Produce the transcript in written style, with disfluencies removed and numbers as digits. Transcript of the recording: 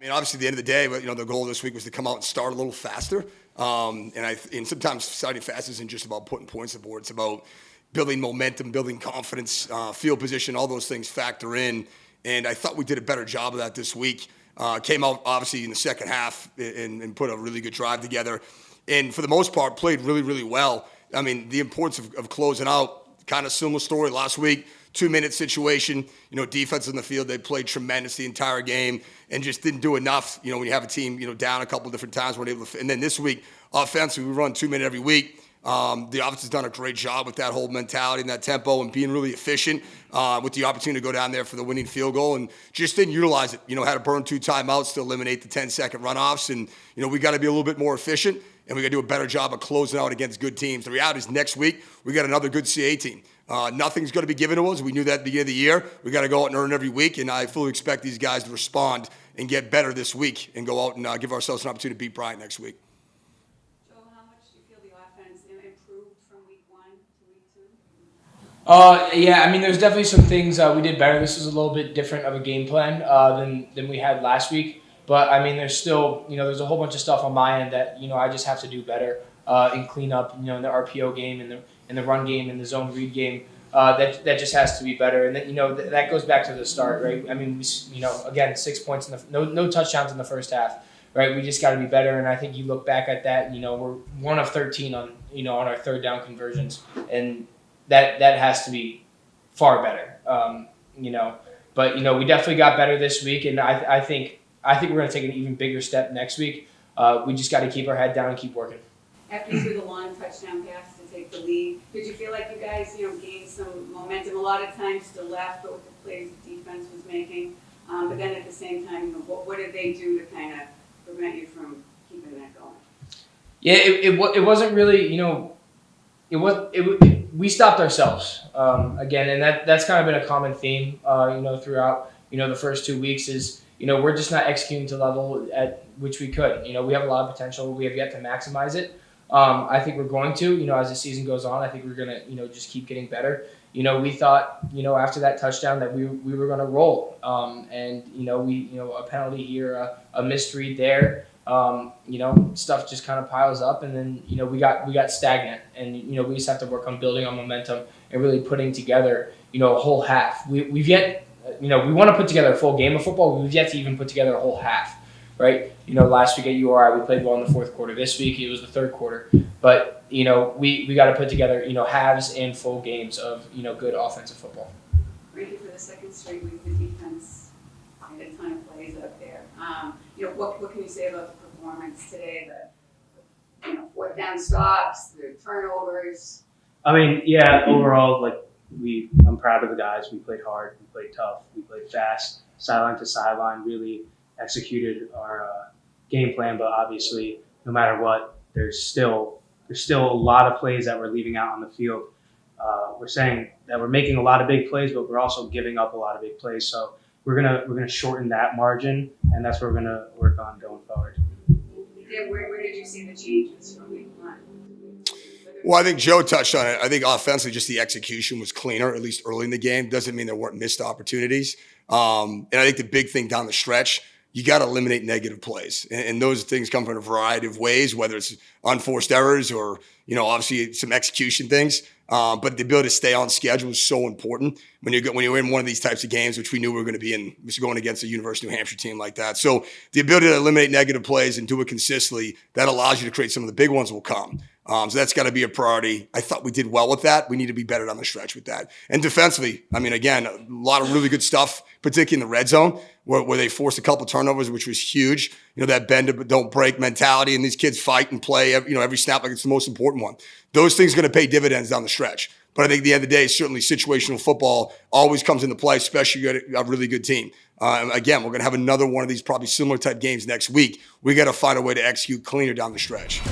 I mean, obviously, at the end of the day, the goal this week was to come out and start a little faster. And sometimes starting fast isn't just about putting points on the board. It's about building momentum, building confidence, field position, all those things factor in. And I thought we did a better job of that this week. Came out, obviously, in the second half and put a really good drive together. And for the most part, played really, really well. I mean, the importance of closing out, kind of similar story last week. 2-minute situation, defense in the field, they played tremendous the entire game and just didn't do enough. When you have a team, down a couple different times, we're able to. And then this week, offensively, we run 2-minute every week. The offense has done a great job with that whole mentality and that tempo and being really efficient with the opportunity to go down there for the winning field goal and just didn't utilize it. Had to burn 2 timeouts to eliminate the 10-second runoffs. And, we got to be a little bit more efficient and we got to do a better job of closing out against good teams. The reality is next week, we got another good CA team. Nothing's going to be given to us. We knew that at the beginning of the year. We got to go out and earn every week, and I fully expect these guys to respond and get better this week and go out and give ourselves an opportunity to beat Bryant next week. Joe, how much do you feel the offense improved from week 1 to week 2? Yeah, I mean, there's definitely some things we did better. This was a little bit different of a game plan than we had last week. But, I mean, there's still, there's a whole bunch of stuff on my end that, I just have to do better and clean up, in the RPO game and the run game and the zone read game. That just has to be better. And then, that goes back to the start, right? I mean, again, 6 points, no touchdowns in the first half, right? We just got to be better. And I think you look back at that, we're 1 of 13 on our third down conversions. And that has to be far better, But, we definitely got better this week. And I think we're going to take an even bigger step next week. We just got to keep our head down and keep working. After you threw the long touchdown pass to take the lead, did you feel like you guys, gained some momentum? A lot of times to the left, but with the plays the defense was making. But then at the same time, what did they do to kind of prevent you from keeping that going? Yeah, it wasn't really, we stopped ourselves again, and that's kind of been a common theme, throughout, the first 2 weeks is, we're just not executing to the level at which we could. We have a lot of potential. We have yet to maximize it. I think we're going to, as the season goes on, I think we're going to, just keep getting better. We thought, after that touchdown that we were going to roll. And, a penalty here, a missed read there, stuff just kind of piles up. And then, we got stagnant and, we just have to work on building on momentum and really putting together, a whole half. We've yet, we want to put together a full game of football. We've yet to even put together a whole half. Right, last week at URI we played well in the fourth quarter. This week it was the third quarter, but we got to put together halves and full games of good offensive football. Randy, for the second straight week, the defense made a ton of plays up there. What can you say about the performance today? The fourth down stops, the turnovers. I mean, yeah, overall, I'm proud of the guys. We played hard, we played tough, we played fast, sideline to sideline, really executed our game plan, but obviously, no matter what, there's still a lot of plays that we're leaving out on the field. We're saying that we're making a lot of big plays, but we're also giving up a lot of big plays. So we're gonna shorten that margin, and that's what we're gonna work on going forward. Yeah, where did you see the changes from week 1? Well, I think Joe touched on it. I think offensively, just the execution was cleaner, at least early in the game. Doesn't mean there weren't missed opportunities. And I think the big thing down the stretch, you got to eliminate negative plays. And those things come from a variety of ways, whether it's unforced errors or, obviously some execution things. But the ability to stay on schedule is so important when you're in one of these types of games, which we knew we were going to be in, going against a University of New Hampshire team like that. So the ability to eliminate negative plays and do it consistently, that allows you to create some of the big ones will come. So that's got to be a priority. I thought we did well with that. We need to be better down the stretch with that. And defensively, I mean, again, a lot of really good stuff, particularly in the red zone, where they forced a couple turnovers, which was huge. That bend but don't break mentality, and these kids fight and play, every snap like it's the most important one. Those things are going to pay dividends down the stretch. But I think at the end of the day, certainly situational football always comes into play, especially if you got a really good team. Again, we're going to have another one of these probably similar type games next week. We got to find a way to execute cleaner down the stretch.